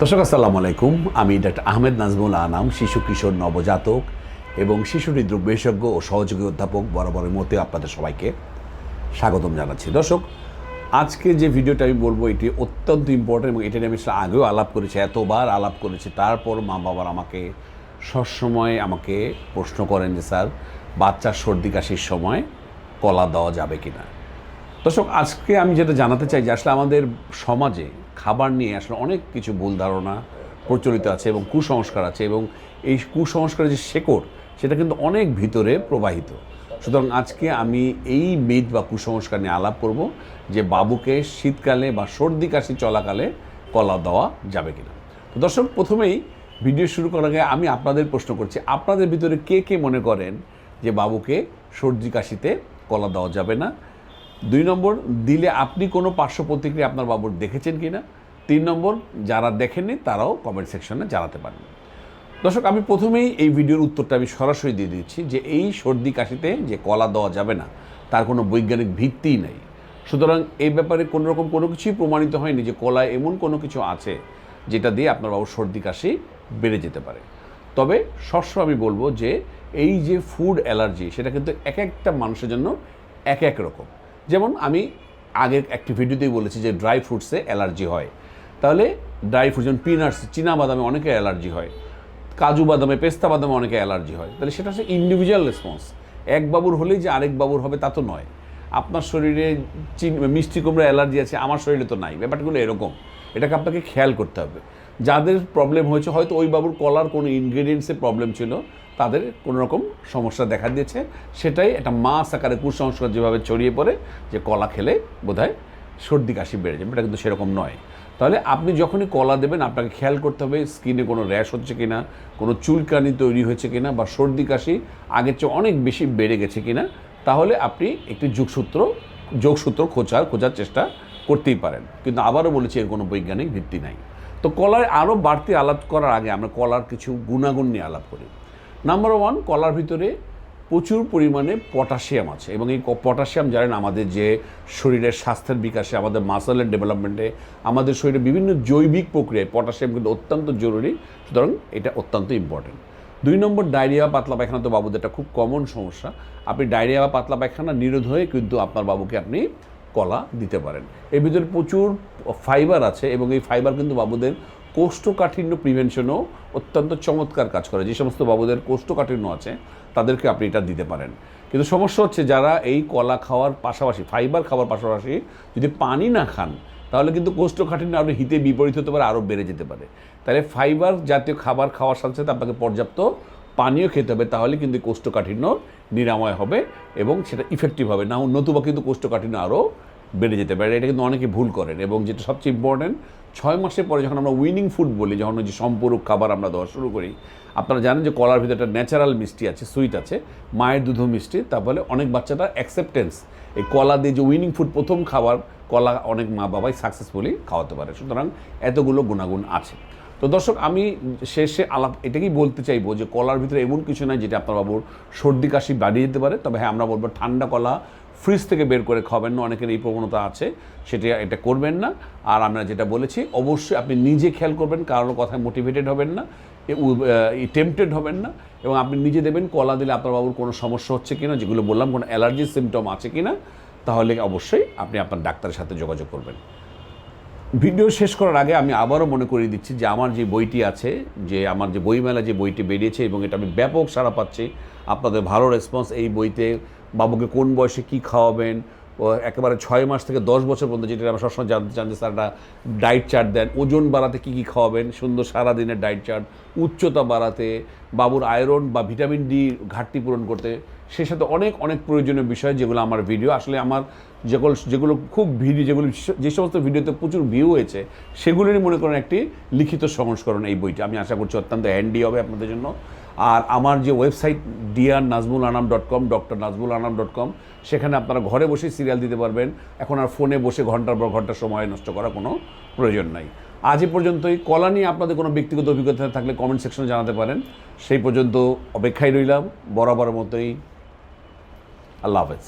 দর্শক আসসালামু আলাইকুম। আমি ডাক্তার আহমেদ নাজমুল আনাম, শিশু কিশোর নবজাতক এবং শিশু হৃদরোগ বিশেষজ্ঞ ও সহযোগী অধ্যাপক বরাবরের মতো আপনাদের সবাইকে স্বাগতম জানাচ্ছি। দর্শক, আজকে যে ভিডিওটা আমি বলবো এটি অত্যন্ত ইম্পর্টেন্ট এবং এটা নিয়ে আমি আগেও আলাপ করেছি, এতবার আলাপ করেছি, তারপর মা বাবার আমাকে সবসময় আমাকে প্রশ্ন করেন যে স্যার, বাচ্চার সর্দি কাশির সময় কলা দেওয়া যাবে কি না। দর্শক, আজকে আমি যেটা জানাতে চাই যে আসলে আমাদের সমাজে খাবার নিয়ে আসলে অনেক কিছু ভুল ধারণা প্রচলিত আছে এবং কুসংস্কার আছে, এবং এই কুসংস্কারের যে শেকড় সেটা কিন্তু অনেক ভিতরে প্রবাহিত। সুতরাং আজকে আমি এই মিথ বা কুসংস্কার নিয়ে আলাপ করব যে বাবুকে শীতকালে বা সর্দি কাশি চলাকালে কলা দেওয়া যাবে কিনা। তো দর্শক, প্রথমেই ভিডিও শুরু করার আগে আমি আপনাদের প্রশ্ন করছি, আপনাদের ভিতরে কে কে মনে করেন যে বাবুকে সর্দি কাশিতে কলা দেওয়া যাবে না? 2 নম্বর, দিলে আপনি কোনো পার্শ্ব প্রতিক্রিয়া আপনার বাবুর দেখেছেন কি না? 3 নম্বর, যারা দেখেননি তারাও কমেন্ট সেকশনে জানাতে পারেন। দর্শক, আমি প্রথমেই এই ভিডিওর উত্তরটা আমি সরাসরি দিয়ে দিচ্ছি যে এই সর্দি কাশিতে যে কলা দেওয়া যাবে না তার কোনো বৈজ্ঞানিক ভিত্তিই নেই। সুতরাং এই ব্যাপারে কোনো কিছুই প্রমাণিত হয়নি যে কলায় এমন কোনো কিছু আছে যেটা দিয়ে আপনার বাবুর সর্দি কাশি বেড়ে যেতে পারে। তবে সবসময় আমি বলবো যে এই যে ফুড অ্যালার্জি সেটা কিন্তু এক একটা মানুষের জন্য এক এক রকম। যেমন আমি আগের একটি ভিডিওতেই বলেছি যে ড্রাই ফ্রুটসে অ্যালার্জি হয়, তাহলে ড্রাই ফ্রুট যেমন পিনাটস, চীনা বাদামে অনেকে অ্যালার্জি হয়, কাজু বাদামে, পেস্তা বাদামে অনেকে অ্যালার্জি হয়, তাহলে সেটা হচ্ছে ইন্ডিভিজুয়াল রেসপন্স। এক বাবুর হলেই যে আরেক বাবুর হবে তা তো নয়। আপনার শরীরে মিষ্টি কুমড়া অ্যালার্জি আছে, আমার শরীরে তো নাই, ব্যাপারগুলো এরকম। এটাকে আপনাকে খেয়াল করতে হবে। যাদের প্রবলেম হয়েছে হয়তো ওই বাবুর কলার কোনো ইনগ্রেডিয়েন্টসের প্রবলেম ছিল, তাদের কোনো রকম সমস্যা দেখা দিয়েছে, সেটাই একটা মাস আকারে কুসংস্কার যেভাবে ছড়িয়ে পড়ে যে কলা খেলে বোধহয় সর্দি কাশি বেড়ে যাবে, এটা কিন্তু সেরকম নয়। তাহলে আপনি যখনই কলা দেবেন আপনাকে খেয়াল করতে হবে স্কিনে কোনো র্যাশ হচ্ছে কিনা, কোনো চুলকানি তৈরি হয়েছে কিনা, বা সর্দি কাশি আগের চেয়ে অনেক বেশি বেড়ে গেছে কিনা। তাহলে আপনি একটি যোগসূত্র খোঁজার চেষ্টা করতেই পারেন, কিন্তু আবারও বলেছি এর কোনো বৈজ্ঞানিক ভিত্তি নাই। তো কলায় আরও বাড়তি আলাপ করার আগে আমরা কলার কিছু গুণাগুণ নিয়ে আলাপ করি। নাম্বার 1, কলার ভিতরে প্রচুর পরিমাণে পটাশিয়াম আছে, এবং এই পটাশিয়াম জানেন আমাদের যে শরীরের স্বাস্থ্যের বিকাশে, আমাদের মাসেলের ডেভেলপমেন্টে, আমাদের শরীরে বিভিন্ন জৈবিক প্রক্রিয়ায় পটাশিয়াম কিন্তু অত্যন্ত জরুরি। সুতরাং এটা অত্যন্ত ইম্পর্টেন্ট। 2 নম্বর, ডায়রিয়া পাতলা পায়খানা তো বাবুদের একটা খুব কমন সমস্যা। আপনি ডায়রিয়া বা পাতলা পায়খানা নিরোধ হয়ে কিন্তু আপনার বাবুকে আপনি কলা দিতে পারেন। এর ভিতরে প্রচুর ফাইবার আছে, এবং এই ফাইবার কিন্তু বাবুদের কোষ্ঠকাঠিন্য প্রিভেনশনও অত্যন্ত চমৎকার কাজ করে। যে সমস্ত বাবুদের কোষ্ঠকাঠিন্য আছে তাদেরকে আপনি এটা দিতে পারেন। কিন্তু সমস্যা হচ্ছে যারা এই কলা খাওয়ার পাশাপাশি, ফাইবার খাওয়ার পাশাপাশি যদি পানি না খান, তাহলে কিন্তু কোষ্ঠকাঠিন্য আরও হিতে বিপরীত হতে পারে, আরও বেড়ে যেতে পারে। তাহলে ফাইবার জাতীয় খাবার খাওয়ার সাথে সাথে আপনাকে পর্যাপ্ত পানীয় খেতে হবে, তাহলে কিন্তু কোষ্ঠকাঠিন্য নিরাময় হবে এবং সেটা ইফেক্টিভ হবে। না নতুবা কিন্তু কোষ্ঠকাঠিন্য আরও বেড়ে যেতে পারে। এটা কিন্তু অনেকে ভুল করেন। এবং যেটা সবচেয়ে ইম্পর্টেন্ট, 6 মাসের পরে যখন আমরা উইনিং ফুড বলি, যখন ওই যে সম্পূরক খাবার আমরা দেওয়া শুরু করি, আপনারা জানেন যে কলার ভিতরে একটা ন্যাচারাল মিষ্টি আছে, সুইট আছে, মায়ের দুধও মিষ্টি। তারপরে অনেক বাচ্চাটা অ্যাকসেপ্টেন্স, এই কলা দিয়ে যে উইনিং ফুড প্রথম খাবার, কলা অনেক মা বাবাই সাকসেসফুলি খাওয়াতে পারে। সুতরাং এতগুলো গুণাগুণ আছে। তো দর্শক, আমি শেষে এটাকেই বলতে চাইবো যে কলার ভিতরে এমন কিছু নাই যেটা আপনার বাবুর সর্দি কাশি বাড়িয়ে যেতে পারে। তবে হ্যাঁ, আমরা বলবো ঠান্ডা কলা ফ্রিজ থেকে বের করে খাবেন না, অনেকের এই প্রবণতা আছে, এটা করবেন না। আর আমরা যেটা বলেছি, অবশ্যই আপনি নিজে খেয়াল করবেন, কারোর কথায় মোটিভেটেড হবেন না, টেম্পটেড হবেন না, এবং আপনি নিজে দেবেন কলা দিলে আপনার বাবুর কোনো সমস্যা হচ্ছে কিনা, যেগুলো বললাম, কোনো অ্যালার্জির সিমটম আছে কিনা, তাহলে অবশ্যই আপনি আপনার ডাক্তারের সাথে যোগাযোগ করবেন। ভিডিও শেষ করার আগে আমি আবারও মনে করিয়ে দিচ্ছি যে আমার যে বইটি আছে, যে আমার যে বইমেলা যে বইটি বেরিয়েছে, এবং এটা আমি ব্যাপক সাড়া পাচ্ছি, আপনাদের ভালো রেসপন্স। এই বইতে বাবুকে কোন বয়সে কী খাওয়াবেন, ও একেবারে 6 মাস থেকে 10 বছর পর্যন্ত, যেটা আমরা সবসময় জানতে চান যে স্যার একটা ডায়েট চার্ট দেন, ওজন বাড়াতে কী কী খাওয়াবেন, সুন্দর সারাদিনের ডায়েট চার্ট, উচ্চতা বাড়াতে, বাবুর আয়রন বা ভিটামিন ডি ঘাটতি পূরণ করতে, সেই সাথে অনেক অনেক প্রয়োজনীয় বিষয়, যেগুলো আমার ভিডিও আসলে আমার যেগুলো খুব যে সমস্ত ভিডিওতে প্রচুর ভিউ হয়েছে, সেগুলোরই মনে করেন একটি লিখিত সংস্করণ এই বইটি। আমি আশা করছি অত্যন্ত হ্যান্ডি হবে আপনাদের জন্য। আর আমার যে ওয়েবসাইট drnazmulanam.com, drnazmulanam.com, সেখানে আপনারা ঘরে বসে সিরিয়াল দিতে পারবেন। এখন আর ফোনে বসে ঘন্টার পর ঘন্টা সময় নষ্ট করার কোনো প্রয়োজন নাই। আজ এ পর্যন্তই। কলা নিয়ে আপনাদের কোনো ব্যক্তিগত অভিজ্ঞতা থাকলে কমেন্ট সেকশনে জানাতে পারেন। সেই পর্যন্ত অপেক্ষায় রইলাম, বরাবর মতোই। আল্লাহ হাফেজ।